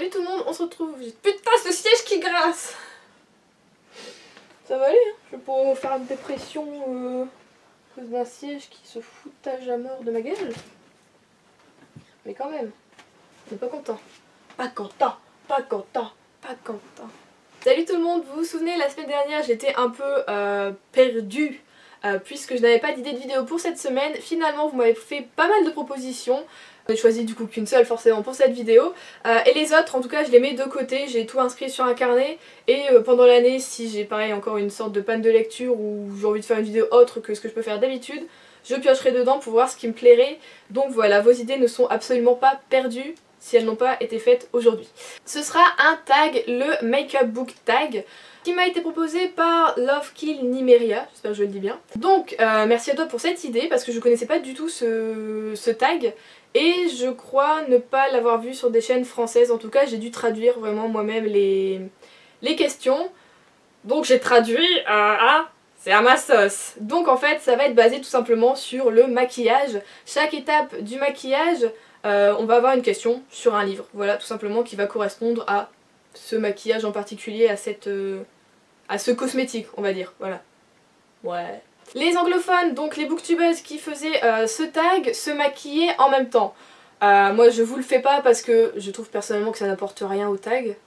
Salut tout le monde, on se retrouve. Putain, ce siège qui grince. Ça va aller, hein. Je vais pouvoir faire une dépression à cause d'un siège qui se foutage à mort de ma gueule. Mais quand même, on n'est pas content. Pas content, pas content, pas content. Salut tout le monde, vous vous souvenez, la semaine dernière j'étais un peu perdue puisque je n'avais pas d'idée de vidéo pour cette semaine. Finalement vous m'avez fait pas mal de propositions. J'ai choisi du coup qu'une seule forcément pour cette vidéo. Et les autres en tout cas je les mets de côté, j'ai tout inscrit sur un carnet. Et pendant l'année si j'ai pareil encore une sorte de panne de lecture ou j'ai envie de faire une vidéo autre que ce que je peux faire d'habitude, je piocherai dedans pour voir ce qui me plairait. Donc voilà, vos idées ne sont absolument pas perdues si elles n'ont pas été faites aujourd'hui. Ce sera un tag, le Makeup Book Tag, qui m'a été proposé par Love Kill Nimeria, j'espère que je le dis bien. Donc merci à toi pour cette idée parce que je connaissais pas du tout ce tag et je crois ne pas l'avoir vu sur des chaînes françaises. En tout cas j'ai dû traduire vraiment moi-même les questions. Donc j'ai traduit c'est à ma sauce. Donc en fait ça va être basé tout simplement sur le maquillage. Chaque étape du maquillage, on va avoir une question sur un livre. Voilà, tout simplement qui va correspondre à ce maquillage en particulier, à ce cosmétique, on va dire. Voilà. Ouais. Les anglophones, donc les booktubeuses qui faisaient ce tag, se maquillaient en même temps. Moi je vous le fais pas parce que je trouve personnellement que ça n'apporte rien au tag.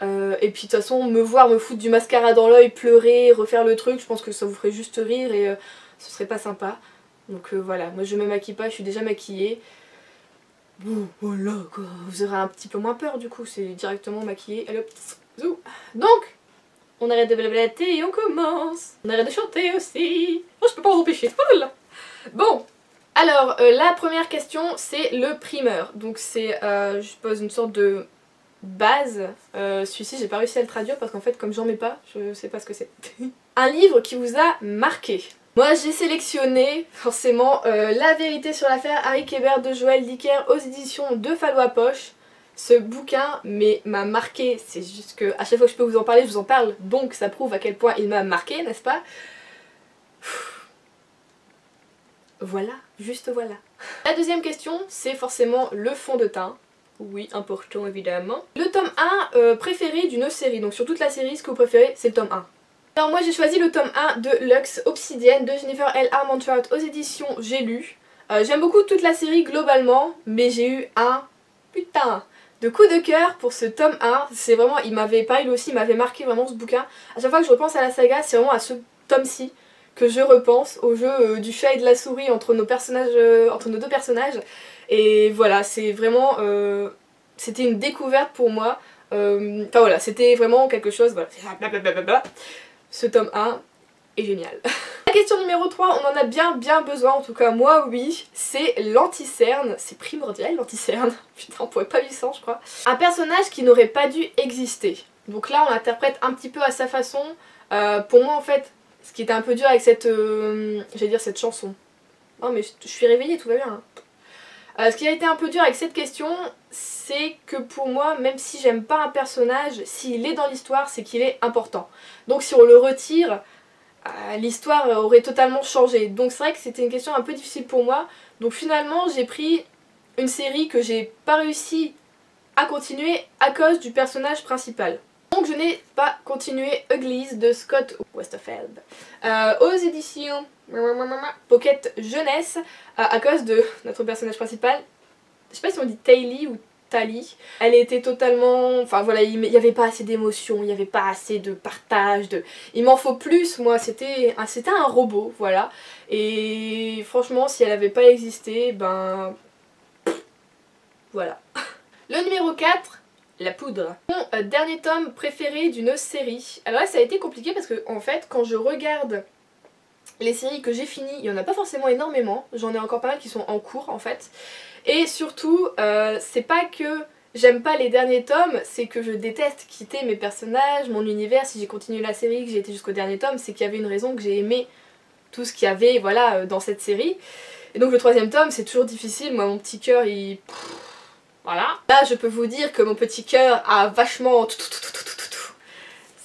Et puis de toute façon me voir me foutre du mascara dans l'œil, pleurer, refaire le truc, je pense que ça vous ferait juste rire et ce serait pas sympa. Donc voilà, moi je me maquille pas, je suis déjà maquillée. Bon voilà quoi, vous aurez un petit peu moins peur du coup, c'est directement maquillé, allez hop, zou. Donc, on arrête de blablater et on commence. On arrête de chanter aussi. Oh je peux pas en empêcher, oh là. Bon, alors la première question c'est le primeur. Donc c'est, je suppose une sorte de base. Celui-ci j'ai pas réussi à le traduire parce qu'en fait comme j'en mets pas, je sais pas ce que c'est. Un livre qui vous a marqué. Moi j'ai sélectionné forcément La vérité sur l'affaire Harry Kéber de Joël Dicker aux éditions de Fallois Poche. Ce bouquin m'a marqué, c'est juste que à chaque fois que je peux vous en parler, je vous en parle, donc ça prouve à quel point il m'a marqué, n'est-ce pas? Voilà, juste voilà. La deuxième question, c'est forcément le fond de teint. Oui, important évidemment. Le tome 1 préféré d'une série, donc sur toute la série, ce que vous préférez, c'est le tome 1. Alors moi j'ai choisi le tome 1 de Lux Obsidienne de Jennifer L. Armentrout aux éditions J'ai lu. J'aime beaucoup toute la série globalement, mais j'ai eu un putain de coup de cœur pour ce tome 1. C'est vraiment, il m'avait marqué vraiment ce bouquin. À chaque fois que je repense à la saga, c'est vraiment à ce tome-ci que je repense, au jeu du chat et de la souris entre nos personnages, entre nos deux personnages. Et voilà, c'est vraiment, c'était une découverte pour moi. Enfin voilà, c'était vraiment quelque chose, voilà. Ce tome 1 est génial. La question numéro 3, on en a bien besoin, en tout cas moi oui, c'est l'anti-cerne. C'est primordial l'anti-cerne, putain on pourrait pas vivre sans je crois. Un personnage qui n'aurait pas dû exister. Donc là on l'interprète un petit peu à sa façon. Pour moi en fait, ce qui était un peu dur avec cette, j'allais dire cette chanson. Non mais je suis réveillée, tout va bien. Hein. Ce qui a été un peu dur avec cette question, c'est que pour moi, même si j'aime pas un personnage, s'il est dans l'histoire, c'est qu'il est important. Donc si on le retire, l'histoire aurait totalement changé. Donc c'est vrai que c'était une question un peu difficile pour moi. Donc finalement, j'ai pris une série que j'ai pas réussi à continuer à cause du personnage principal. Donc je n'ai pas continué Uglies de Scott Westerfeld aux éditions Pocket Jeunesse à cause de notre personnage principal. Je sais pas si on dit Taylee ou Tali. Elle était totalement... Enfin voilà, il n'y avait pas assez d'émotion, il n'y avait pas assez de partage, il m'en faut plus moi, c'était un robot, voilà. Et franchement si elle n'avait pas existé, ben... voilà. Le numéro 4, la poudre. Mon dernier tome préféré d'une série. Alors là ça a été compliqué parce que en fait quand je regarde les séries que j'ai finies, il n'y en a pas forcément énormément, j'en ai encore pas mal qui sont en cours en fait. Et surtout, c'est pas que j'aime pas les derniers tomes, c'est que je déteste quitter mes personnages, mon univers. Si j'ai continué la série, que j'ai été jusqu'au dernier tome, c'est qu'il y avait une raison que j'ai aimé tout ce qu'il y avait voilà, dans cette série. Et donc le troisième tome, c'est toujours difficile, moi mon petit cœur il... Voilà. Là je peux vous dire que mon petit cœur a vachement...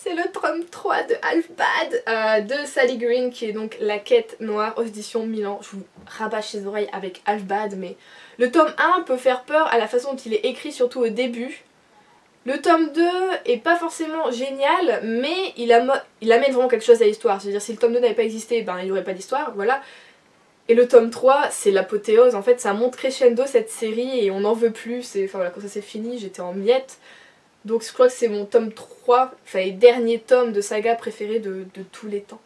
C'est le tome 3 de Half-Bad de Sally Green qui est donc la quête noire aux éditions Milan. Je vous rabâche les oreilles avec Half-Bad mais le tome 1 peut faire peur à la façon dont il est écrit surtout au début. Le tome 2 est pas forcément génial, mais il amène vraiment quelque chose à l'histoire. C'est-à-dire si le tome 2 n'avait pas existé, ben il n'y aurait pas d'histoire, voilà. Et le tome 3, c'est l'apothéose, en fait ça monte crescendo cette série et on n'en veut plus. Enfin voilà, quand ça s'est fini, j'étais en miettes. Donc je crois que c'est mon tome 3, enfin les derniers tomes de saga préférés de tous les temps.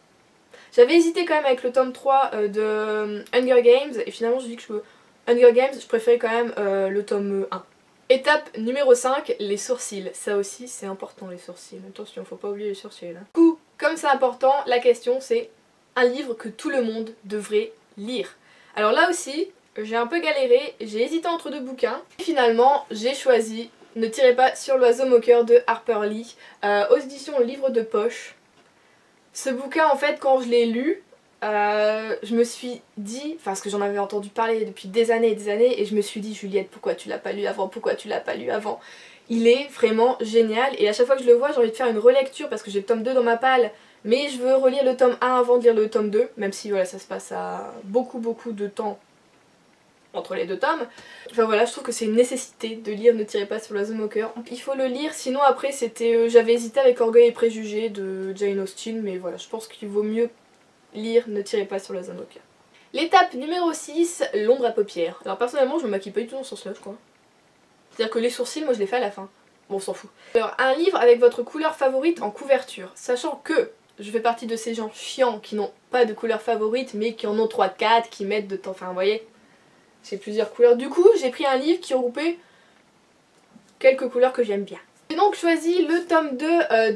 J'avais hésité quand même avec le tome 3 de Hunger Games, et finalement je dis que Hunger Games, je préférais quand même le tome 1. Étape numéro 5, les sourcils. Ça aussi c'est important les sourcils. Attention, faut pas oublier les sourcils. Hein. Du coup, comme c'est important, la question c'est un livre que tout le monde devrait lire. Alors là aussi, j'ai un peu galéré, j'ai hésité entre 2 bouquins. Et finalement, j'ai choisi Ne tirez pas sur l'oiseau moqueur de Harper Lee, aux éditions Livre de Poche. Ce bouquin, en fait, quand je l'ai lu, je me suis dit, enfin parce que j'en avais entendu parler depuis des années et des années, et je me suis dit Juliette, pourquoi tu l'as pas lu avant, pourquoi tu l'as pas lu avant. Il est vraiment génial et à chaque fois que je le vois j'ai envie de faire une relecture parce que j'ai le tome 2 dans ma palle, mais je veux relire le tome 1 avant de lire le tome 2, même si voilà ça se passe à beaucoup de temps entre les 2 tomes. Enfin voilà, je trouve que c'est une nécessité de lire Ne tirez pas sur l'oiseau moqueur. Il faut le lire, sinon après c'était j'avais hésité avec Orgueil et Préjugés de Jane Austen, mais voilà, je pense qu'il vaut mieux lire Ne tirez pas sur l'oiseau moqueur. L'étape numéro 6, l'ombre à paupières. Alors personnellement je me maquille pas du tout dans ce sens-là je crois. C'est-à-dire que les sourcils moi je les fais à la fin. Bon on s'en fout. Alors un livre avec votre couleur favorite en couverture. Sachant que je fais partie de ces gens chiants qui n'ont pas de couleur favorite mais qui en ont 3-4, qui mettent de temps. Enfin vous voyez, j'ai plusieurs couleurs. Du coup j'ai pris un livre qui regroupait quelques couleurs que j'aime bien. J'ai donc choisi le tome 2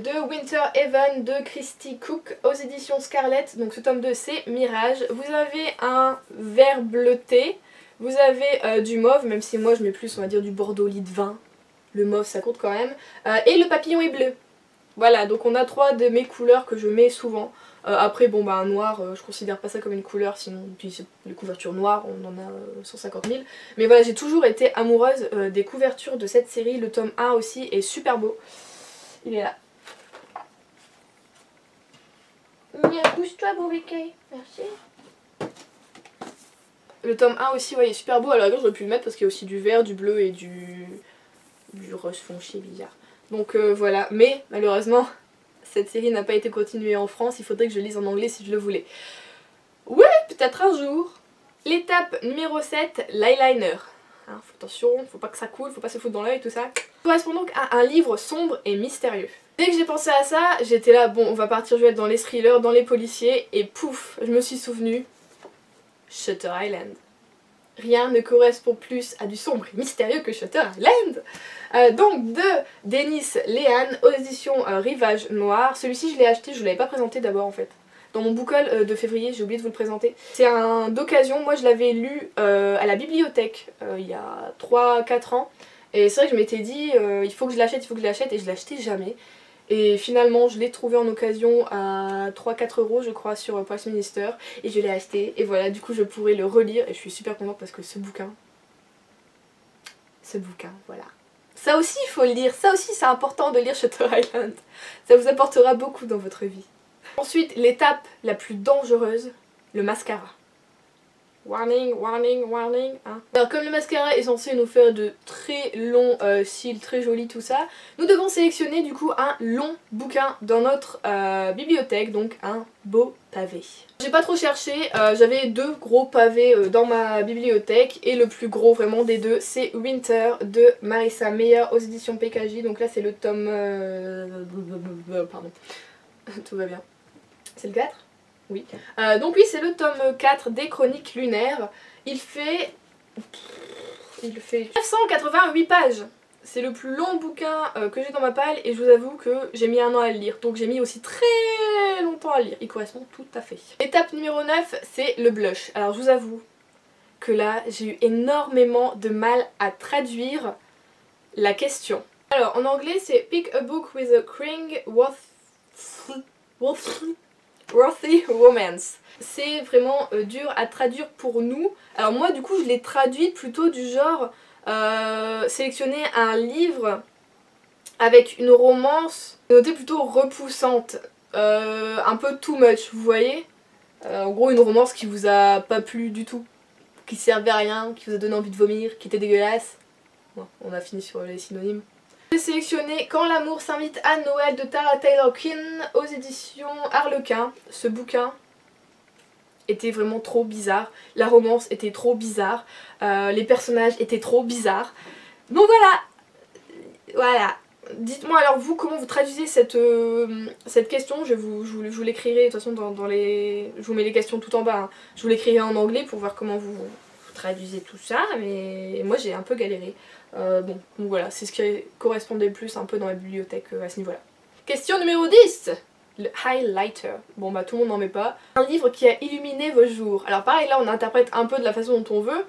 de Winter Haven de Christy Cook aux éditions Scarlett. Donc ce tome 2 c'est Mirage. Vous avez un vert bleuté, vous avez du mauve, même si moi je mets plus on va dire du bordeaux lit de vin. Le mauve ça compte quand même. Et le papillon est bleu. Voilà, donc on a 3 de mes couleurs que je mets souvent. Après bon bah un noir, je considère pas ça comme une couleur, sinon puis les couvertures noires on en a 150 000. Mais voilà, j'ai toujours été amoureuse des couvertures de cette série, le tome 1 aussi est super beau. Il est là. Bouge-toi Bobby, merci. Le tome 1 aussi ouais, il est super beau, alors j'aurais pu le mettre parce qu'il y a aussi du vert, du bleu et du rose foncé bizarre. Donc voilà, mais malheureusement cette série n'a pas été continuée en France, il faudrait que je lise en anglais si je le voulais. Ouais, peut-être un jour. L'étape numéro 7, l'eyeliner. Hein, attention, faut pas que ça coule, faut pas se foutre dans l'œil, tout ça. Correspond donc à un livre sombre et mystérieux. Dès que j'ai pensé à ça, j'étais là, bon on va partir jouer dans les thrillers, dans les policiers, et pouf, je me suis souvenu Shutter Island. Rien ne correspond plus à du sombre et mystérieux que Shutter Island. Donc de Denis Lehan aux éditions Rivage Noir. Celui-ci je l'ai acheté, je ne l'avais pas présenté d'abord en fait. Dans mon book-haul de février, j'ai oublié de vous le présenter. C'est un d'occasion, moi je l'avais lu à la bibliothèque il y a 3-4 ans. Et c'est vrai que je m'étais dit il faut que je l'achète, il faut que je l'achète, et je l'achetais jamais. Et finalement je l'ai trouvé en occasion à 3-4 € je crois sur Price Minister. Et je l'ai acheté et voilà, du coup je pourrais le relire et je suis super contente parce que ce bouquin, voilà. Ça aussi il faut le lire, ça aussi c'est important de lire Shutter Island. Ça vous apportera beaucoup dans votre vie. Ensuite l'étape la plus dangereuse, le mascara. Warning, warning, warning. Hein. Alors comme le mascara est censé nous faire de très longs cils, très jolis tout ça, nous devons sélectionner du coup un long bouquin dans notre bibliothèque, donc un beau pavé. J'ai pas trop cherché, j'avais 2 gros pavés dans ma bibliothèque et le plus gros vraiment des 2 c'est Winter de Marissa Meyer aux éditions PKJ, donc là c'est le tome... pardon, tout va bien. C'est le 4 ? Oui. Donc oui, c'est le tome 4 des Chroniques lunaires. Il fait 988 pages. C'est le plus long bouquin que j'ai dans ma palle et je vous avoue que j'ai mis 1 an à le lire. Donc j'ai mis aussi très longtemps à le lire. Il correspond tout à fait. Étape numéro 9, c'est le blush. Alors je vous avoue que là, j'ai eu énormément de mal à traduire la question. Alors en anglais, c'est Pick a book with a cring worthy romance. C'est vraiment dur à traduire pour nous. Alors moi du coup je l'ai traduit plutôt du genre sélectionner un livre avec une romance notée plutôt repoussante, un peu too much, vous voyez, en gros une romance qui vous a pas plu du tout, qui servait à rien, qui vous a donné envie de vomir, qui était dégueulasse. Bon, on a fini sur les synonymes. sélectionné Quand l'amour s'invite à Noël de Tara Taylor Quinn aux éditions Harlequin. Ce bouquin était vraiment trop bizarre, la romance était trop bizarre, les personnages étaient trop bizarres. Donc voilà. Dites-moi alors vous comment vous traduisez cette question, je vous l'écrirai de toute façon dans les... Je vous mets les questions tout en bas, hein. Je vous l'écrirai en anglais pour voir comment vous traduisez tout ça, mais moi j'ai un peu galéré. Bon, donc voilà, c'est ce qui correspondait le plus un peu dans la bibliothèque à ce niveau-là. Question numéro 10. Le highlighter. Bon bah tout le monde n'en met pas. Un livre qui a illuminé vos jours. Alors pareil là on interprète un peu de la façon dont on veut.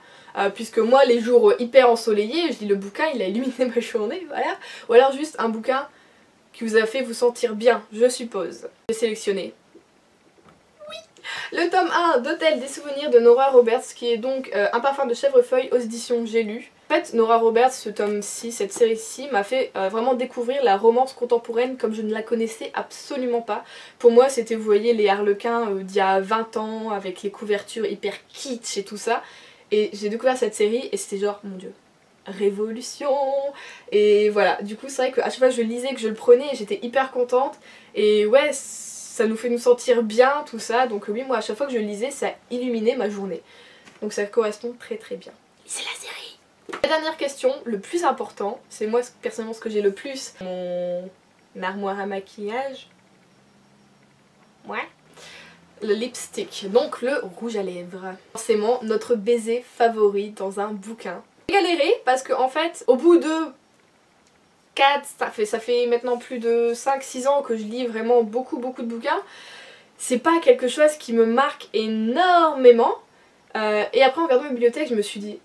Puisque moi les jours hyper ensoleillés, je lis le bouquin, il a illuminé ma journée, voilà. Ou alors juste un bouquin qui vous a fait vous sentir bien, je suppose. J'ai sélectionné. Oui, le tome 1 d'Hôtel des souvenirs de Nora Roberts, qui est donc Un parfum de chèvrefeuille aux éditions J'ai lu. En fait, Nora Roberts, ce tome-ci, cette série-ci, m'a fait vraiment découvrir la romance contemporaine comme je ne la connaissais absolument pas. Pour moi, c'était, vous voyez, les Harlequins d'il y a 20 ans, avec les couvertures hyper kitsch et tout ça. Et j'ai découvert cette série et c'était genre, mon dieu, révolution. Et voilà, du coup c'est vrai qu'à chaque fois que je lisais, que je le prenais, j'étais hyper contente. Et ouais, ça nous fait nous sentir bien, tout ça. Donc oui, moi à chaque fois que je lisais, ça illuminait ma journée. Donc ça correspond très très bien. C'est la série. La dernière question, le plus important, c'est moi personnellement ce que j'ai le plus. Mon armoire à maquillage. Ouais. Le lipstick, donc le rouge à lèvres. Forcément notre baiser favori dans un bouquin. J'ai galéré parce que en fait au bout de 4, ça fait maintenant plus de 5-6 ans que je lis vraiment beaucoup de bouquins. C'est pas quelque chose qui me marque énormément. Et après en regardant ma bibliothèque je me suis dit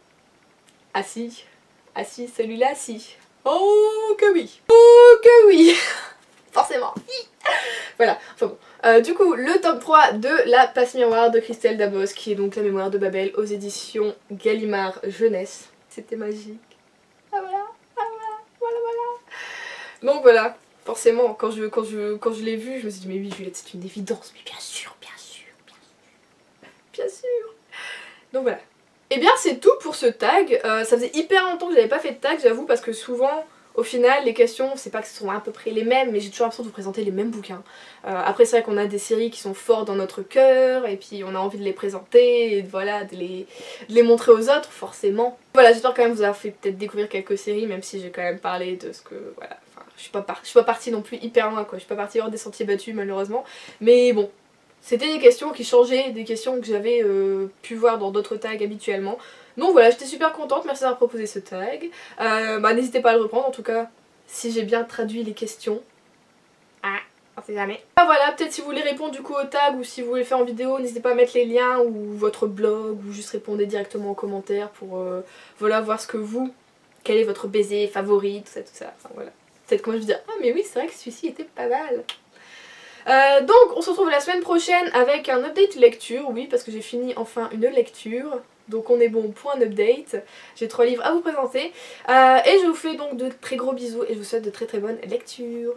ah si celui-là si. Oh que oui. Oh que oui. Forcément. Voilà, enfin bon. Du coup, le tome 3 de La Passe-Miroir de Christelle Dabos, qui est donc La Mémoire de Babel aux éditions Gallimard Jeunesse. C'était magique. Ah voilà, ah voilà. Donc voilà, forcément, quand je l'ai vu, je me suis dit mais oui Juliette, c'est une évidence, mais bien sûr. Donc voilà. Et bien c'est tout pour ce tag. Ça faisait hyper longtemps que j'avais pas fait de tag, j'avoue, parce que souvent... Au final, les questions, c'est pas que ce sont à peu près les mêmes, mais j'ai toujours l'impression de vous présenter les mêmes bouquins. Après, c'est vrai qu'on a des séries qui sont fortes dans notre cœur, et puis on a envie de les présenter, et voilà, de les montrer aux autres, forcément. Voilà, j'espère quand même vous avoir fait peut-être découvrir quelques séries, même si j'ai quand même parlé de ce que... Voilà, enfin, je suis pas partie non plus hyper loin, quoi. Je suis pas partie hors des sentiers battus, malheureusement. Mais bon, c'était des questions qui changeaient, des questions que j'avais pu voir dans d'autres tags habituellement. Donc voilà, j'étais super contente, merci d'avoir proposé ce tag. N'hésitez pas à le reprendre en tout cas, si j'ai bien traduit les questions. Ah, on sait jamais. Voilà, peut-être si vous voulez répondre du coup au tag ou si vous voulez le faire en vidéo, n'hésitez pas à mettre les liens ou votre blog ou juste répondez directement en commentaire pour voilà, voir ce que vous, quel est votre baiser favori, tout ça, enfin voilà. Peut-être que moi je vais dire, ah mais oui c'est vrai que celui-ci était pas mal. Donc on se retrouve la semaine prochaine avec un update lecture, oui parce que j'ai fini enfin une lecture. Donc on est bon pour un update. J'ai 3 livres à vous présenter. Et je vous fais donc de très gros bisous et je vous souhaite de très bonnes lectures.